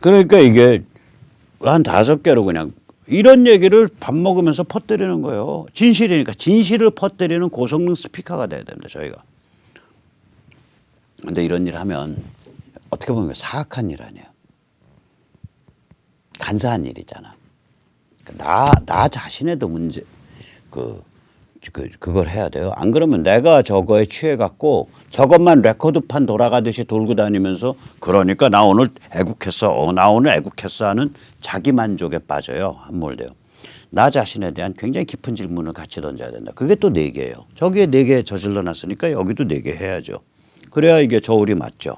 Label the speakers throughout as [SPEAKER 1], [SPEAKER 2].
[SPEAKER 1] 그러니까 이게 한 5개로 그냥 이런 얘기를 밥 먹으면서 퍼뜨리는 거예요. 진실이니까 진실을 퍼뜨리는 고성능 스피커가 돼야 됩니다. 저희가. 근데 이런 일 하면 어떻게 보면 사악한 일 아니에요. 간사한 일이잖아. 나 자신에도 문제 그걸 해야 돼요. 안 그러면 내가 저거에 취해갖고 저것만 레코드판 돌아가듯이 돌고 다니면서 그러니까 나 오늘 애국했어. 나 오늘 애국했어 하는 자기 만족에 빠져요. 함몰돼요. 나 자신에 대한 굉장히 깊은 질문을 같이 던져야 된다. 그게 또 4개예요. 저기에 4개 저질러 놨으니까 여기도 4개 해야죠. 그래야 이게 저울이 맞죠.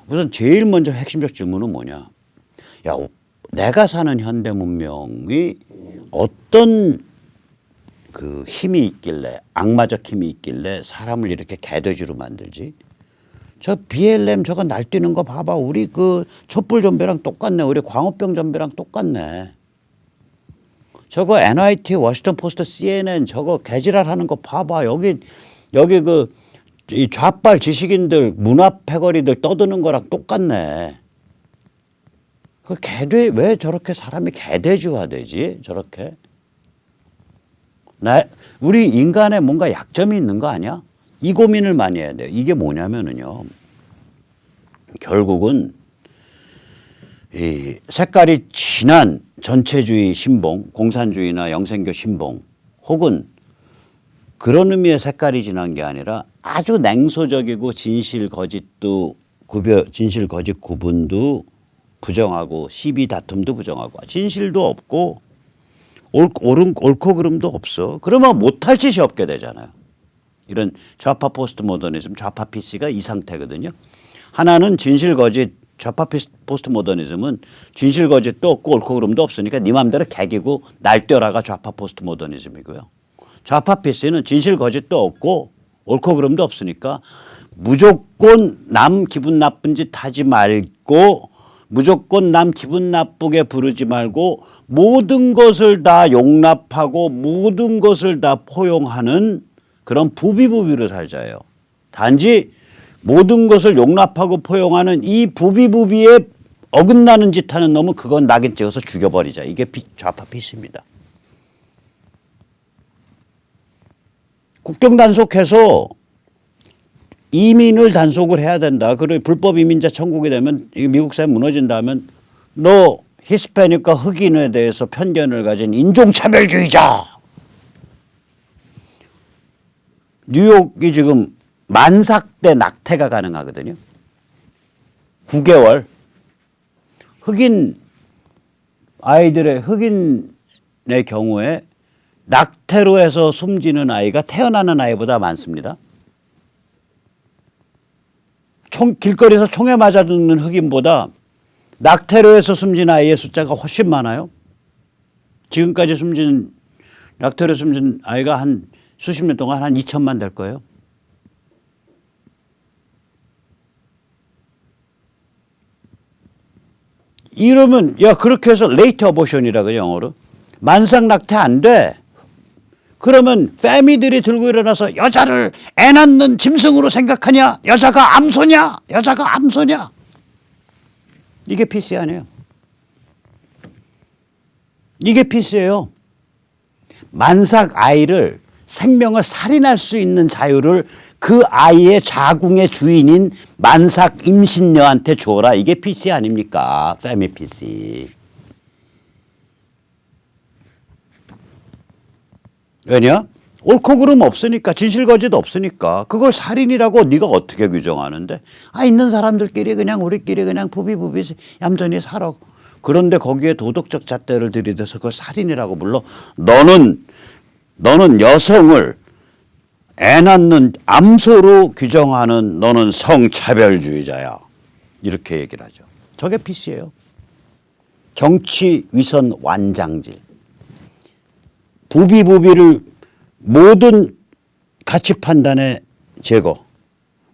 [SPEAKER 1] 우선 제일 먼저 핵심적 질문은 뭐냐. 야, 내가 사는 현대 문명이 어떤 그 힘이 있길래 악마적 힘이 있길래 사람을 이렇게 개돼지로 만들지? 저 BLM 저거 날뛰는 거 봐봐. 우리 그 촛불 좀비랑 똑같네. 우리 광우병 좀비랑 똑같네. 저거 NYT, 워싱턴 포스트, CNN 저거 개지랄 하는 거 봐봐. 여기 그 이 좌빨 지식인들 문화 패거리들 떠드는 거랑 똑같네. 그 왜 저렇게 사람이 개돼지화되지? 저렇게. 우리 인간에 뭔가 약점이 있는 거 아니야? 이 고민을 많이 해야 돼요. 이게 뭐냐면은요. 결국은 이 색깔이 진한 전체주의 신봉, 공산주의나 영생교 신봉 혹은 그런 의미의 색깔이 진한 게 아니라 아주 냉소적이고 진실 거짓도 진실 거짓 구분도 부정하고 시비 다툼도 부정하고 진실도 없고 옳고 그름도 없어. 그러면 못할 짓이 없게 되잖아요. 이런 좌파 포스트 모더니즘, 좌파 PC가 이 상태거든요. 하나는 진실 거짓, 좌파 포스트 모더니즘은 진실 거짓도 없고 옳고 그름도 없으니까 네 맘대로 개기고 날뛰어라가 좌파 포스트 모더니즘이고요. 좌파 PC는 진실 거짓도 없고 옳고 그름도 없으니까 무조건 남 기분 나쁜 짓 하지 말고 무조건 남 기분 나쁘게 부르지 말고 모든 것을 다 용납하고 모든 것을 다 포용하는 그런 부비부비로 살자예요. 단지 모든 것을 용납하고 포용하는 이 부비부비에 어긋나는 짓 하는 놈은 그건 낙인 찍어서 죽여버리자. 이게 좌파 PC입니다. 국경 단속해서 이민을 단속을 해야 된다. 그리고 불법 이민자 천국이 되면 미국 사회 무너진다면 너 히스패닉과 흑인에 대해서 편견을 가진 인종차별주의자. 뉴욕이 지금 만삭대 낙태가 가능하거든요. 9개월. 흑인의 경우에 낙태로 해서 숨지는 아이가 태어나는 아이보다 많습니다. 길거리에서 총에 맞아 죽는 흑인보다 낙태로 해서 숨진 아이의 숫자가 훨씬 많아요. 지금까지 낙태로 숨진 아이가 한 수십 년 동안 한 2천만 될 거예요. 이러면 그렇게 해서 레이트 어보션이라고 영어로 만삭 낙태 안 돼. 그러면 패미들이 들고 일어나서 여자를 애 낳는 짐승으로 생각하냐? 여자가 암소냐? 이게 PC 아니에요. 이게 PC예요. 만삭 아이를 생명을 살인할 수 있는 자유를 그 아이의 자궁의 주인인 만삭 임신녀한테 줘라. 이게 PC 아닙니까? 패미 PC. 왜냐? 옳고 그름 없으니까 진실거짓 없으니까 그걸 살인이라고 네가 어떻게 규정하는데 있는 사람들끼리 그냥 우리끼리 그냥 부비부비 얌전히 살아. 그런데 거기에 도덕적 잣대를 들이대서 그걸 살인이라고 불러. 너는 여성을 애 낳는 암소로 규정하는 너는 성차별주의자야. 이렇게 얘기를 하죠. 저게 PC예요. 정치 위선 완장질. 부비부비를 모든 가치 판단의 제거,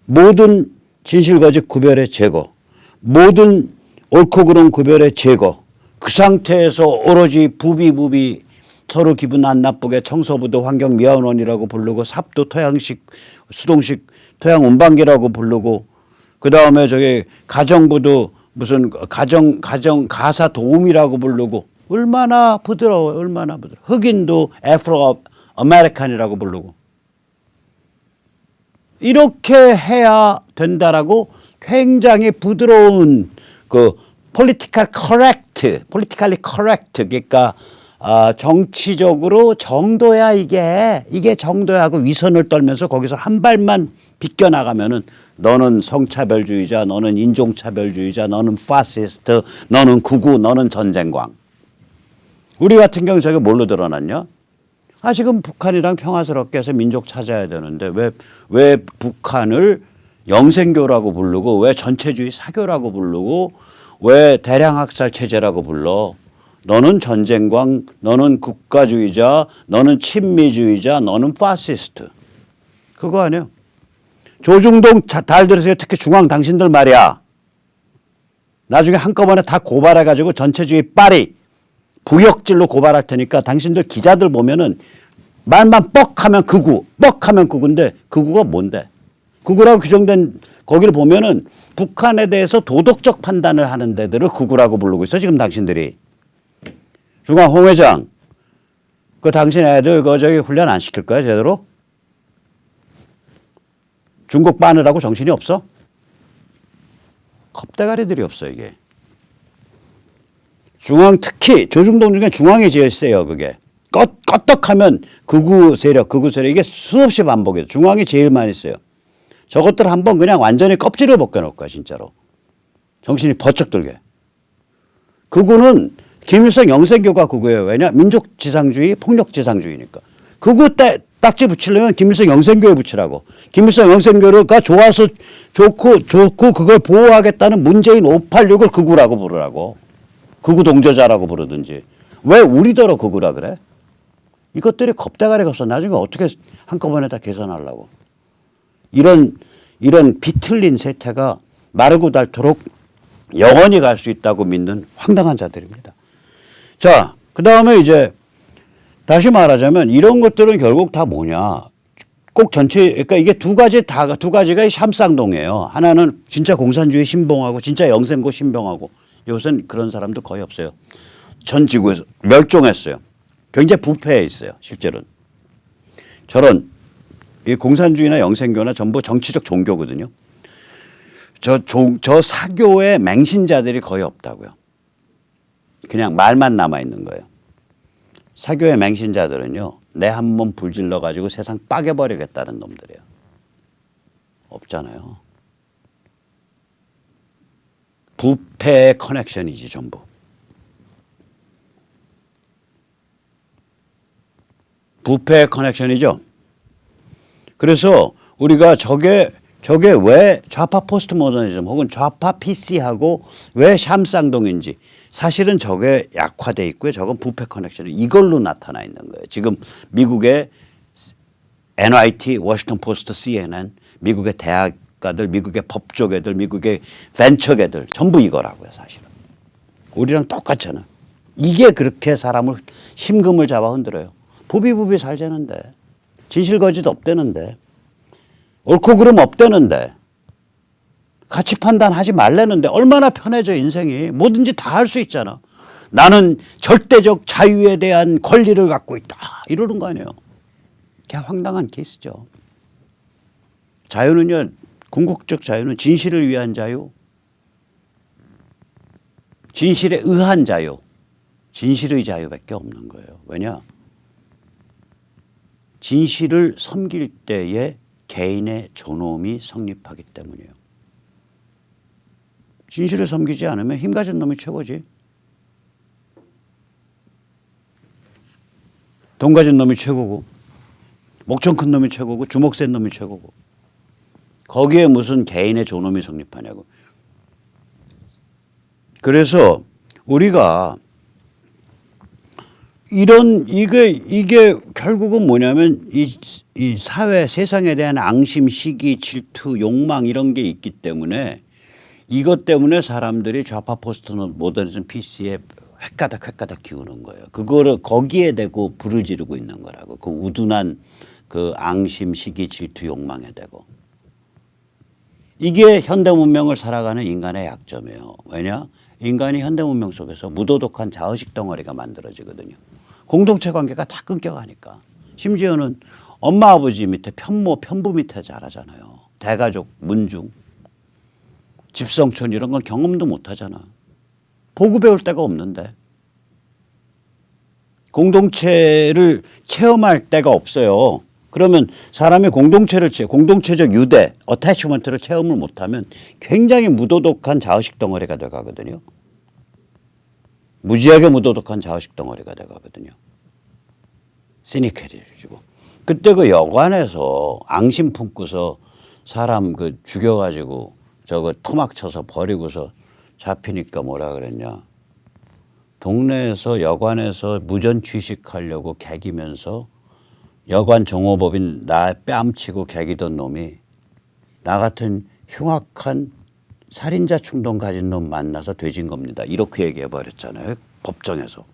[SPEAKER 1] 모든 진실거짓 구별의 제거, 모든 옳고 그름 구별의 제거. 그 상태에서 오로지 부비부비 서로 기분 안 나쁘게 청소부도 환경미화원이라고 부르고 삽도 토양식 수동식 토양 운반기라고 부르고 그다음에 저기 가정부도 무슨 가사 도우미라고 부르고 얼마나 부드러워요. 얼마나 부드러워. 흑인도 애프로 아메리칸이라고 부르고 이렇게 해야 된다라고 굉장히 부드러운 그 politically correct 그러니까 정치적으로 정도야 이게 정도야 하고 위선을 떨면서 거기서 한 발만 비껴나가면은 너는 성차별주의자, 너는 인종차별주의자, 너는 파시스트, 너는 극우, 너는 전쟁광. 우리 같은 경우 저게 뭘로 드러났냐? 지금 북한이랑 평화스럽게 해서 민족 찾아야 되는데 왜 북한을 영생교라고 부르고 왜 전체주의 사교라고 부르고 왜 대량학살 체제라고 불러? 너는 전쟁광, 너는 국가주의자, 너는 친미주의자, 너는 파시스트. 그거 아니에요. 조중동 잘 들으세요. 특히 중앙 당신들 말이야. 나중에 한꺼번에 다 고발해가지고 전체주의 빠리 부역질로 고발할 테니까 당신들 기자들 보면은 말만 뻑하면 극우, 뻑하면 극우인데 극우가 뭔데? 극우라고 규정된 거기를 보면은 북한에 대해서 도덕적 판단을 하는 데들을 극우라고 부르고 있어 지금 당신들이. 중앙 홍 회장, 그 당신 애들 저기 훈련 안 시킬 거야 제대로? 중국 빠느라고 정신이 없어? 겁대가리들이 없어 이게. 중앙 특히 조중동 중에 중앙에 지어 있어요 그게. 껐떡하면 극우 세력 이게 수없이 반복해요. 중앙이 제일 많이 있어요. 저것들 한번 그냥 완전히 껍질을 벗겨놓을 거야 진짜로. 정신이 번쩍 들게. 극우는 김일성 영생교가 극우예요. 왜냐? 민족지상주의, 폭력지상주의니까. 극우 딱지 붙이려면 김일성 영생교에 붙이라고. 김일성 영생교가 좋아서 좋고 그걸 보호하겠다는 문재인 586을 극우라고 부르라고. 극우 동조자라고 부르든지. 왜 우리더러 극우라 그래? 이것들이 겁대가리가 없어. 나중에 어떻게 한꺼번에 다 계산하려고. 이런 비틀린 세태가 마르고 닳도록 영원히 갈 수 있다고 믿는 황당한 자들입니다. 자, 그 다음에 이제 다시 말하자면 이런 것들은 결국 다 뭐냐. 꼭 그러니까 이게 두 가지가 샴쌍동이에요. 하나는 진짜 공산주의 신봉하고 진짜 영생고 신봉하고 요새는 그런 사람도 거의 없어요. 전 지구에서 멸종했어요. 굉장히 부패해 있어요. 실제로는. 이 공산주의나 영생교나 전부 정치적 종교거든요. 저 사교의 맹신자들이 거의 없다고요. 그냥 말만 남아있는 거예요. 사교의 맹신자들은요. 내 한 몸 불질러 가지고 세상 빠개버리겠다는 놈들이에요. 없잖아요. 부패의 커넥션이지 전부. 부패의 커넥션이죠. 그래서 우리가 저게 왜 좌파 포스트 모더니즘 혹은 좌파 PC하고 왜 샴쌍동인지 사실은 저게 약화돼 있고요. 저건 부패 커넥션이 이걸로 나타나 있는 거예요. 지금 미국의 NYT, 워싱턴 포스트, CNN, 미국의 대학가들, 미국의 법조계들, 미국의 벤처계들 전부 이거라고요. 사실은. 우리랑 똑같잖아. 이게 그렇게 사람을 심금을 잡아 흔들어요. 부비부비 살자는데. 진실거짓 없대는데. 옳고 그름 없대는데. 가치 판단하지 말라는데 얼마나 편해져 인생이. 뭐든지 다 할 수 있잖아. 나는 절대적 자유에 대한 권리를 갖고 있다. 이러는 거 아니에요. 그냥 황당한 케이스죠. 자유는요. 궁극적 자유는 진실을 위한 자유. 진실에 의한 자유. 진실의 자유밖에 없는 거예요. 왜냐? 진실을 섬길 때에 개인의 존엄이 성립하기 때문이에요. 진실을 섬기지 않으면 힘 가진 놈이 최고지. 돈 가진 놈이 최고고 목청 큰 놈이 최고고 주먹 센 놈이 최고고 거기에 무슨 개인의 존엄이 성립하냐고. 그래서 우리가 이게 결국은 뭐냐면 이 사회 세상에 대한 앙심, 시기, 질투, 욕망 이런 게 있기 때문에 이것 때문에 사람들이 좌파 포스트 모더니즘 PC에 획가닥 기우는 거예요. 그거를 거기에 대고 불을 지르고 있는 거라고. 그 우둔한 그 앙심, 시기, 질투, 욕망에 대고. 이게 현대 문명을 살아가는 인간의 약점이에요. 왜냐? 인간이 현대 문명 속에서 무도덕한 자의식 덩어리가 만들어지거든요. 공동체 관계가 다 끊겨가니까. 심지어는 엄마 아버지 밑에 편모 편부 밑에 자라잖아요. 대가족 문중 집성촌 이런 건 경험도 못하잖아. 보고 배울 데가 없는데. 공동체를 체험할 데가 없어요. 그러면 사람이 공동체적 유대, 어태치먼트를 체험을 못하면 굉장히 무도덕한 자의식 덩어리가 돼가거든요. 무지하게 무도덕한 자의식 덩어리가 돼가거든요. 시니컬해지고. 그때 그 여관에서 앙심 품고서 사람 그 죽여가지고 저거 토막 쳐서 버리고서 잡히니까 뭐라 그랬냐. 동네에서 여관에서 무전 취식하려고 개기면서 여관 종업원인 나 뺨치고 개기던 놈이 나 같은 흉악한 살인자 충동 가진 놈 만나서 돼진 겁니다. 이렇게 얘기해 버렸잖아요. 법정에서.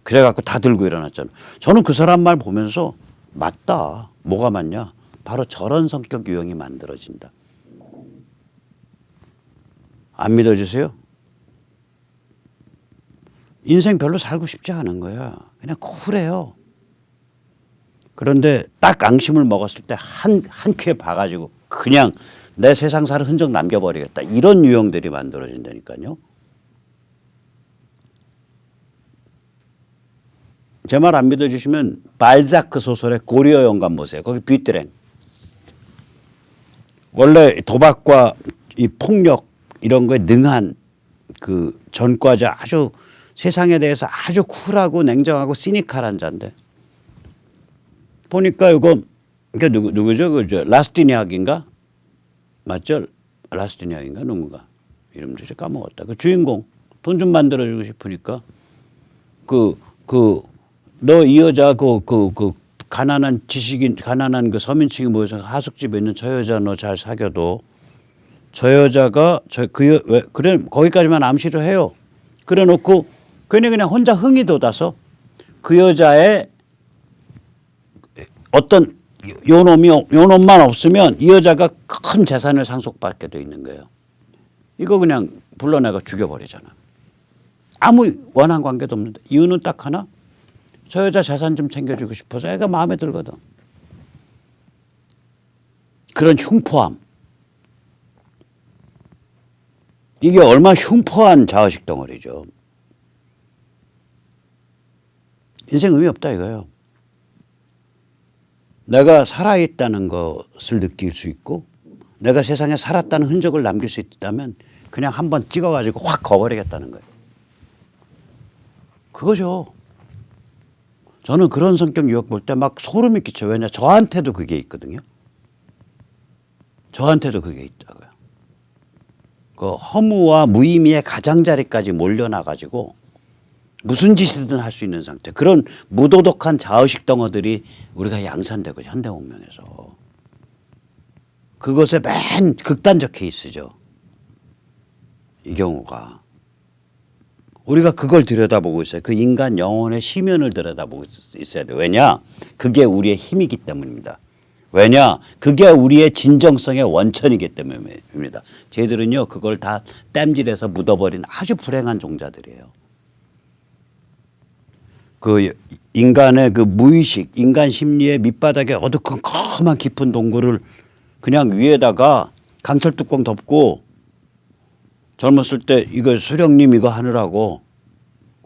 [SPEAKER 1] 그래갖고 다 들고 일어났잖아요. 저는 그 사람 말 보면서 맞다. 뭐가 맞냐. 바로 저런 성격 유형이 만들어진다. 안 믿어주세요? 인생 별로 살고 싶지 않은 거야. 그냥 쿨해요. 그런데 딱 앙심을 먹었을 때 한 큐에 봐가지고 그냥 내 세상 사는 흔적 남겨버리겠다. 이런 유형들이 만들어진다니까요. 제 말 안 믿어주시면 발자크 소설의 고리어 영감 보세요. 거기 뷔트랭. 원래 도박과 이 폭력 이런 거에 능한 그 전과자 아주 세상에 대해서 아주 쿨하고 냉정하고 시니컬한 자인데 보니까 이거 누구죠? 그 라스티니악인가? 맞죠? 라스티니악인가? 누군가? 이름도 이제 까먹었다. 그 주인공 돈 좀 만들어주고 싶으니까 너 이 여자 가난한 지식인 가난한 그 서민층이 모여서 하숙집에 있는 저 여자 너 잘 사귀어도 저 여자가 왜 그래 거기까지만 암시를 해요. 그래 놓고 괜히 그냥 혼자 흥이 돋아서 그 여자의 어떤 요 놈만 없으면 이 여자가 큰 재산을 상속받게 돼 있는 거예요. 이거 그냥 불러내가 죽여버리잖아. 아무 원한 관계도 없는데 이유는 딱 하나. 저 여자 재산 좀 챙겨주고 싶어서 애가 마음에 들거든. 그런 흉포함. 이게 얼마나 흉포한 자의식 덩어리죠. 인생 의미 없다 이거예요. 내가 살아있다는 것을 느낄 수 있고 내가 세상에 살았다는 흔적을 남길 수 있다면 그냥 한번 찍어가지고 확 거버리겠다는 거예요. 그거죠. 저는 그런 성격 유형 볼 때 막 소름이 끼쳐. 왜냐 저한테도 그게 있거든요. 저한테도 그게 있다고요. 그 허무와 무의미의 가장자리까지 몰려나가지고 무슨 짓이든 할 수 있는 상태. 그런 무도덕한 자의식 덩어들이 우리가 양산되고 현대 문명에서. 그것의 맨 극단적 케이스죠. 이 경우가. 우리가 그걸 들여다보고 있어요. 그 인간 영혼의 심연을 들여다보고 있어야 돼요. 왜냐? 그게 우리의 힘이기 때문입니다. 왜냐? 그게 우리의 진정성의 원천이기 때문입니다. 쟤들은요 그걸 다 땜질해서 묻어버린 아주 불행한 종자들이에요. 그 인간의 그 무의식, 인간 심리의 밑바닥에 어두컴컴한 깊은 동굴을 그냥 위에다가 강철 뚜껑 덮고 젊었을 때 이거 수령님 이거 하느라고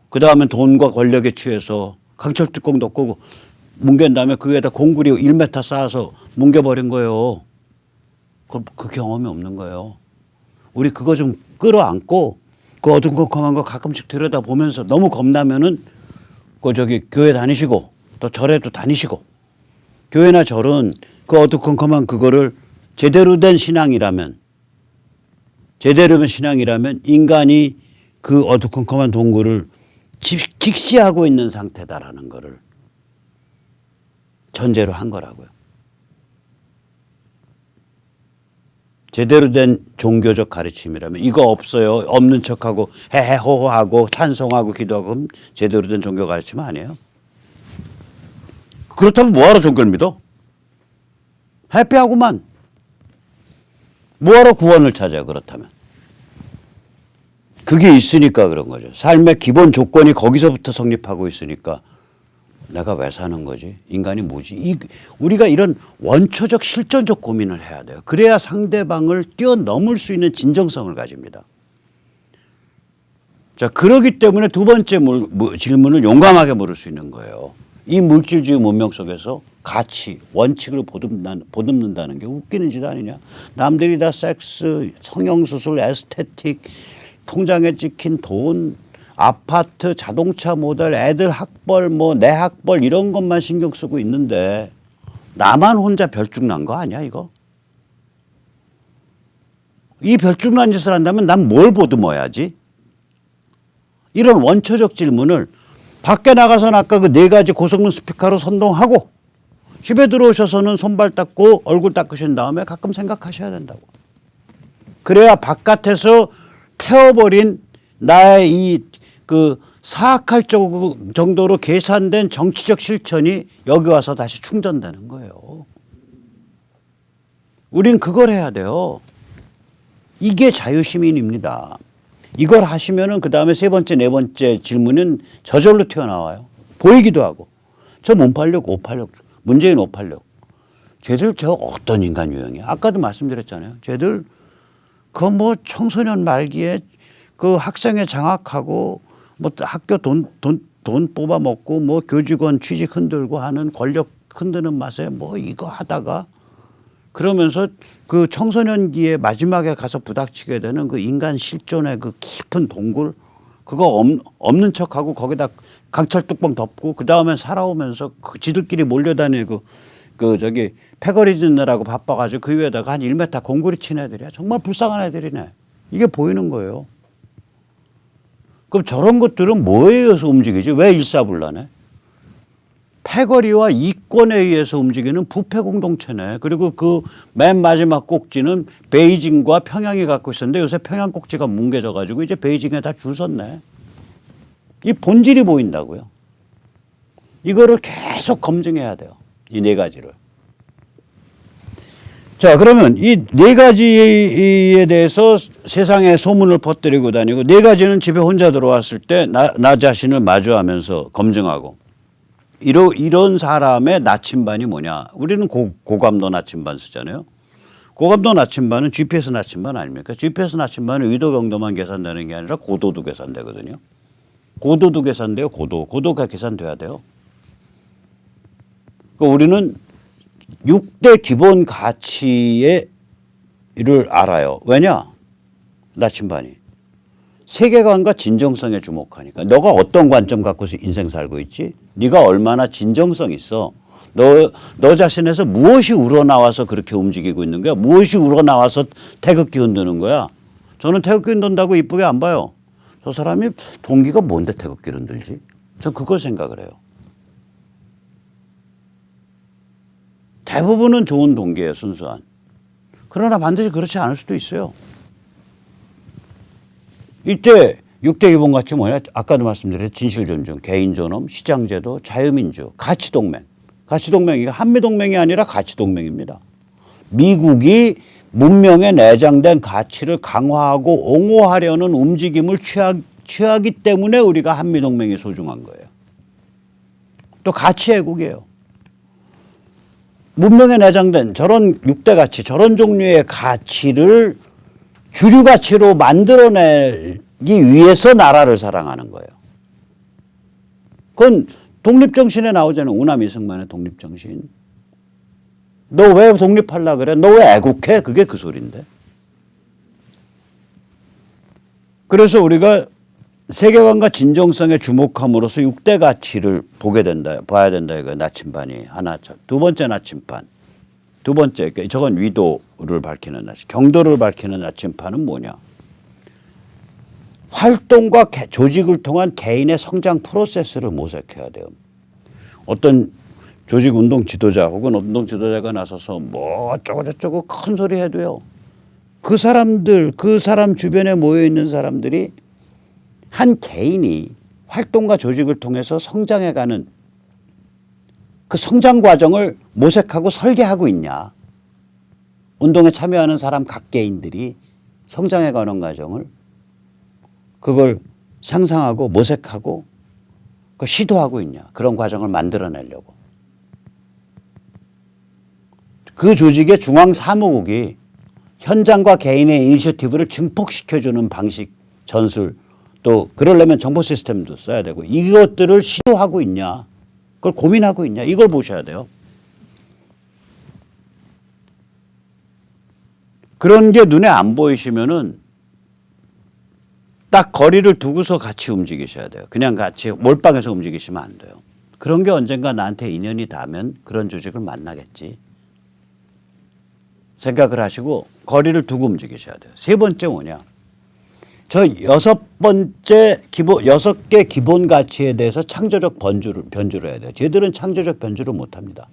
[SPEAKER 1] 그 다음에 돈과 권력에 취해서 강철 뚜껑 덮고 뭉갠 다음에 그 위에다 공구리 1m 쌓아서 뭉개버린 거예요. 그 경험이 없는 거예요. 우리 그거 좀 끌어안고 그 어두컴컴한 거 가끔씩 들여다보면서 너무 겁나면은 교회 다니시고 또 절에도 다니시고 교회나 절은 그 어두컴컴한 그거를 제대로 된 신앙이라면 인간이 그 어두컴컴한 동굴을 직시하고 있는 상태다라는 거를 전제로 한 거라고요. 제대로 된 종교적 가르침이라면 이거 없어요. 없는 척하고 헤헤호호하고 찬송하고 기도하고 제대로 된 종교 가르침 아니에요. 그렇다면 뭐하러 종교를 믿어? 해피하고만. 뭐하러 구원을 찾아요, 그렇다면? 그게 있으니까 그런 거죠. 삶의 기본 조건이 거기서부터 성립하고 있으니까 내가 왜 사는 거지? 인간이 뭐지? 우리가 이런 원초적 실존적 고민을 해야 돼요. 그래야 상대방을 뛰어넘을 수 있는 진정성을 가집니다. 자, 그러기 때문에 두 번째 질문을 용감하게 물을 수 있는 거예요. 이 물질주의 문명 속에서 가치, 원칙을 보듬는다는 게 웃기는 짓 아니냐. 남들이 다 섹스, 성형수술, 에스테틱, 통장에 찍힌 돈, 아파트, 자동차 모델, 애들 학벌, 뭐 내 학벌 이런 것만 신경 쓰고 있는데 나만 혼자 별중난 거 아니야 이거? 이 별중난 짓을 한다면 난 뭘 보듬어야지? 이런 원초적 질문을 밖에 나가서는 아까 그 네 가지 고성능 스피커로 선동하고 집에 들어오셔서는 손발 닦고 얼굴 닦으신 다음에 가끔 생각하셔야 된다고. 그래야 바깥에서 태워버린 나의 이 그 사악할 정도로 계산된 정치적 실천이 여기 와서 다시 충전되는 거예요. 우린 그걸 해야 돼요. 이게 자유시민입니다. 이걸 하시면은 그 다음에 세 번째, 네 번째 질문은 저절로 튀어나와요. 보이기도 하고. 저 몸팔력, 옷팔력, 문재인 옷팔력. 쟤들 저 어떤 인간 유형이야? 아까도 말씀드렸잖아요. 쟤들 그 뭐 청소년 말기에 그 학생회 장악하고 뭐 학교 돈 뽑아 먹고 뭐 교직원 취직 흔들고 하는 권력 흔드는 맛에 뭐 이거 하다가 그러면서 그 청소년기에 마지막에 가서 부닥치게 되는 그 인간 실존의 그 깊은 동굴 그거 없는 척하고 거기다 강철 뚜껑 덮고 그 다음에 살아오면서 그 지들끼리 몰려다니고 그 저기 패거리 짓느라고 바빠가지고 그 위에다가 한 1m 공구리 친 애들이야. 정말 불쌍한 애들이네. 이게 보이는 거예요. 그럼 저런 것들은 뭐에 의해서 움직이지? 왜 일사불란해? 패거리와 이권에 의해서 움직이는 부패 공동체네. 그리고 그 맨 마지막 꼭지는 베이징과 평양이 갖고 있었는데 요새 평양 꼭지가 뭉개져 가지고 이제 베이징에 다 줄 섰네. 이 본질이 보인다고요. 이거를 계속 검증해야 돼요. 이 네 가지를. 자, 그러면 이 네 가지에 대해서 세상에 소문을 퍼뜨리고 다니고 네 가지는 집에 혼자 들어왔을 때 나 자신을 마주하면서 검증하고 이런 사람의 나침반이 뭐냐. 우리는 고감도 나침반 쓰잖아요. 고감도 나침반은 GPS 나침반 아닙니까? GPS 나침반은 의도 경도만 계산되는 게 아니라 고도도 계산되거든요. 고도도 계산돼요. 고도가 계산돼야 돼요. 그러니까 우리는 6대 기본 가치를 알아요. 왜냐? 나침반이. 세계관과 진정성에 주목하니까. 너가 어떤 관점 갖고서 인생 살고 있지? 네가 얼마나 진정성 있어? 너 자신에서 무엇이 우러나와서 그렇게 움직이고 있는 거야? 무엇이 우러나와서 태극기 흔드는 거야? 저는 태극기 흔든다고 이쁘게 안 봐요. 저 사람이 동기가 뭔데 태극기를 흔들지? 전 그걸 생각을 해요. 대부분은 좋은 동기예요. 순수한. 그러나 반드시 그렇지 않을 수도 있어요. 이때 6대 기본 가치 뭐냐? 아까도 말씀드린 진실존중, 개인존엄, 시장제도, 자유민주, 가치동맹. 가치동맹이 한미동맹이 아니라 가치동맹입니다. 미국이 문명에 내장된 가치를 강화하고 옹호하려는 움직임을 취하기 때문에 우리가 한미동맹이 소중한 거예요. 또 가치애국이에요. 문명에 내장된 저런 6대 가치, 저런 종류의 가치를 주류 가치로 만들어내기 위해서 나라를 사랑하는 거예요. 그건 독립정신에 나오잖아요. 우남이승만의 독립정신. 너 왜 독립하려고 그래? 너 왜 애국해? 그게 그 소리인데. 그래서 우리가 세계관과 진정성에 주목함으로써 6대 가치를 봐야 된다. 이거 나침반이 하나. 두 번째 나침반. 두 번째, 저건 위도를 밝히는 나침반. 경도를 밝히는 나침반은 뭐냐? 활동과 조직을 통한 개인의 성장 프로세스를 모색해야 돼요. 어떤 조직 운동 지도자 혹은 운동 지도자가 나서서 뭐 어쩌고저쩌고 큰 소리 해도요. 그 사람 주변에 모여 있는 사람들이 한 개인이 활동과 조직을 통해서 성장해가는 그 성장 과정을 모색하고 설계하고 있냐. 운동에 참여하는 사람 각 개인들이 성장해가는 과정을 그걸 상상하고 모색하고 시도하고 있냐. 그런 과정을 만들어내려고. 그 조직의 중앙사무국이 현장과 개인의 이니셔티브를 증폭시켜주는 방식, 전술, 또 그러려면 정보 시스템도 써야 되고 이것들을 시도하고 있냐. 그걸 고민하고 있냐. 이걸 보셔야 돼요. 그런 게 눈에 안 보이시면은 딱 거리를 두고서 같이 움직이셔야 돼요. 그냥 같이 몰빵해서 움직이시면 안 돼요. 그런 게 언젠가 나한테 인연이 닿으면 그런 조직을 만나겠지. 생각을 하시고 거리를 두고 움직이셔야 돼요. 세 번째 뭐냐. 저 여섯 개 기본 가치에 대해서 창조적 변주를 해야 돼요. 쟤들은 창조적 변주를 못 합니다.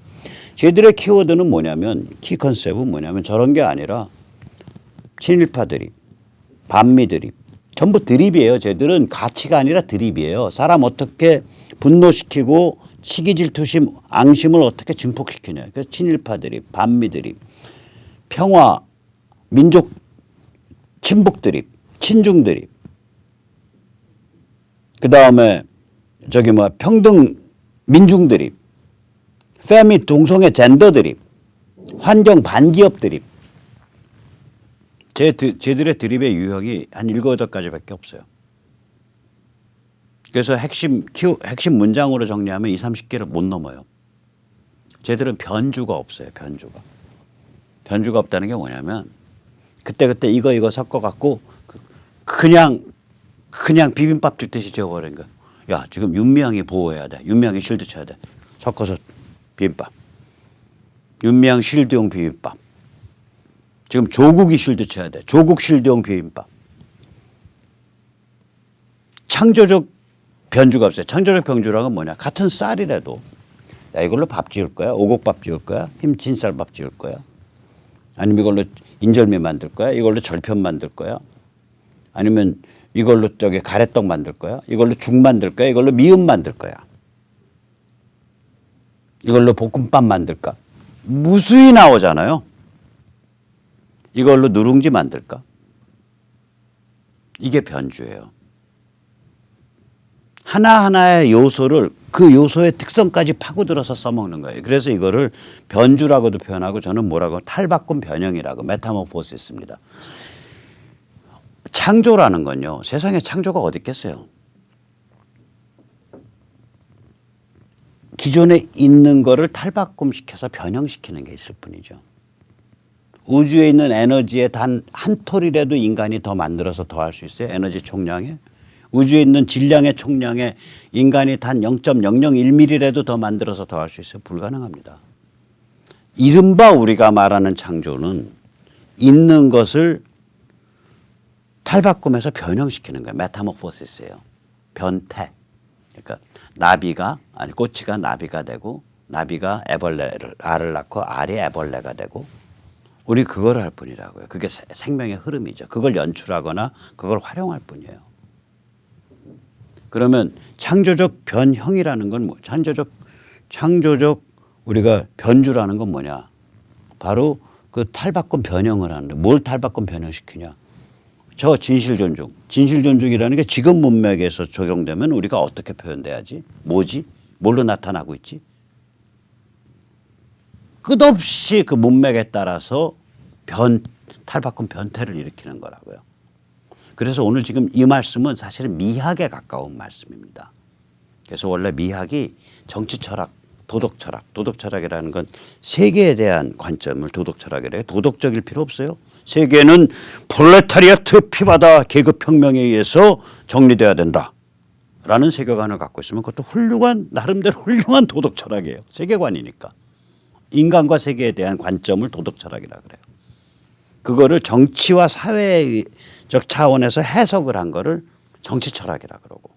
[SPEAKER 1] 쟤들의 키워드는 뭐냐면 키 컨셉은 뭐냐면 저런 게 아니라 친일파 드립, 반미 드립, 전부 드립이에요. 쟤들은 가치가 아니라 드립이에요. 사람 어떻게 분노시키고 시기 질투심, 앙심을 어떻게 증폭시키냐. 그래서 친일파 드립, 반미 드립, 평화, 민족 친북 드립, 친중 드립. 그다음에 평등 민중 드립, 패미 동성애 젠더 드립, 환경 반기업 드립. 쟤들의 드립의 유형이 한 7, 8가지밖에 없어요. 그래서 핵심 문장으로 정리하면 20, 30개를 못 넘어요. 쟤들은 변주가 없어요. 변주가 없다는 게 뭐냐면 그때 이거 섞어갖고 그냥 비빔밥 듯이 지어버린 거야. 야 지금 윤미향이 보호해야 돼. 윤미향이 실드 쳐야 돼. 섞어서 비빔밥. 윤미향 실드용 비빔밥. 지금 조국이 실드 쳐야 돼. 조국 실드용 비빔밥. 창조적 변주가 없어요. 창조적 변주라는 건 뭐냐. 같은 쌀이라도 야 이걸로 밥 지을 거야. 오곡밥 지을 거야. 흰쌀밥 지을 거야. 아니면 이걸로 인절미 만들 거야. 이걸로 절편 만들 거야. 아니면 이걸로 가래떡 만들 거야. 이걸로 죽 만들 거야. 이걸로 미음 만들 거야. 이걸로 볶음밥 만들까. 무수히 나오잖아요. 이걸로 누룽지 만들까? 이게 변주예요. 하나하나의 요소를 그 요소의 특성까지 파고들어서 써먹는 거예요. 그래서 이거를 변주라고도 표현하고 저는 뭐라고 탈바꿈 변형이라고 메타모포시스입니다. 창조라는 건요. 세상에 창조가 어디 있겠어요. 기존에 있는 거를 탈바꿈시켜서 변형시키는 게 있을 뿐이죠. 우주에 있는 에너지의 단 한 톨이라도 인간이 더 만들어서 더 할 수 있어요. 에너지 총량에. 우주에 있는 질량의 총량에 인간이 단 0.001mm라도 더 만들어서 더 할 수 있어요. 불가능합니다. 이른바 우리가 말하는 창조는 있는 것을 탈바꿈해서 변형시키는 거예요. 메타모포시스예요. 변태. 그러니까 꼬치가 나비가 되고 나비가 알을 낳고 알이 애벌레가 되고 우리 그걸 할 뿐이라고요. 그게 생명의 흐름이죠. 그걸 연출하거나 그걸 활용할 뿐이에요. 그러면 창조적 변형이라는 건 뭐? 창조적 우리가 변주라는 건 뭐냐? 바로 그 탈바꿈 변형을 하는데 뭘 탈바꿈 변형시키냐? 저 진실존중. 진실존중이라는 게 지금 문맥에서 적용되면 우리가 어떻게 표현돼야지? 뭐지? 뭘로 나타나고 있지? 끝없이 그 문맥에 따라서 탈바꿈 변태를 일으키는 거라고요. 그래서 오늘 지금 이 말씀은 사실은 미학에 가까운 말씀입니다. 그래서 원래 미학이 정치 철학, 도덕 철학이라는 건 세계에 대한 관점을 도덕 철학이라 해요. 도덕적일 필요 없어요. 세계는 프롤레타리아트 피바다 계급혁명에 의해서 정리돼야 된다라는 세계관을 갖고 있으면 그것도 나름대로 훌륭한 도덕 철학이에요. 세계관이니까. 인간과 세계에 대한 관점을 도덕 철학이라 그래요. 그거를 정치와 사회적 차원에서 해석을 한 거를 정치 철학이라 그러고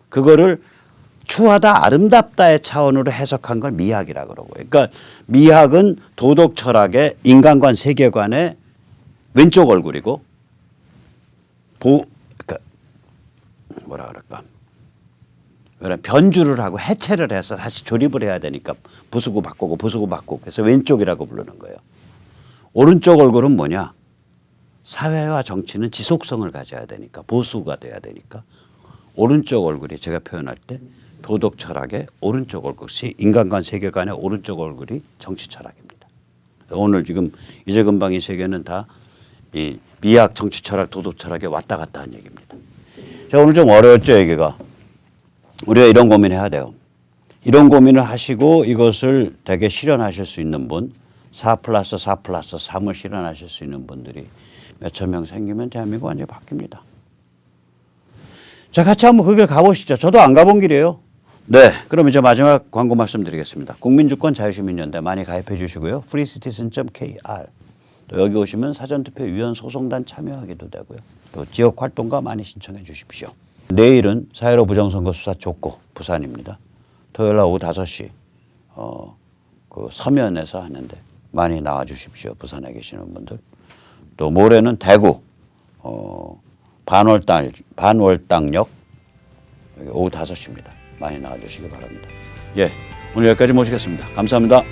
[SPEAKER 1] 그거를 추하다 아름답다의 차원으로 해석한 걸 미학이라 그러고 그러니까 미학은 도덕 철학의 인간관 세계관의 왼쪽 얼굴이고 뭐라 그럴까 변주를 하고 해체를 해서 다시 조립을 해야 되니까 부수고 바꾸고 그래서 왼쪽이라고 부르는 거예요. 오른쪽 얼굴은 뭐냐? 사회와 정치는 지속성을 가져야 되니까, 보수가 돼야 되니까 오른쪽 얼굴이, 제가 표현할 때 도덕 철학의 오른쪽 얼굴, 인간관 세계관의 오른쪽 얼굴이 정치 철학입니다. 오늘 지금 이재근방위 세계는 다 이 미학, 정치 철학, 도덕 철학에 왔다 갔다 한 얘기입니다. 자, 오늘 좀 어려웠죠, 얘기가. 우리가 이런 고민해야 돼요. 이런 고민을 하시고 이것을 되게 실현하실 수 있는 분, 4+4+3을 실현하실 수 있는 분들이 몇천 명 생기면 대한민국 완전히 바뀝니다. 자, 같이 한번 그 길 가보시죠. 저도 안 가본 길이에요. 네, 그럼 이제 마지막 광고 말씀드리겠습니다. 국민주권 자유시민연대 많이 가입해 주시고요. freecitizen.kr. 또 여기 오시면 사전투표 위원 소송단 참여하기도 되고요. 또 지역 활동가 많이 신청해 주십시오. 내일은 4.15 부정선거 수사 촉구 부산입니다. 토요일 날 오후 5시 그 서면에서 하는데 많이 나와 주십시오. 부산에 계시는 분들. 또 모레는 대구 반월당역 오후 5시입니다. 많이 나와 주시기 바랍니다. 예, 오늘 여기까지 모시겠습니다. 감사합니다.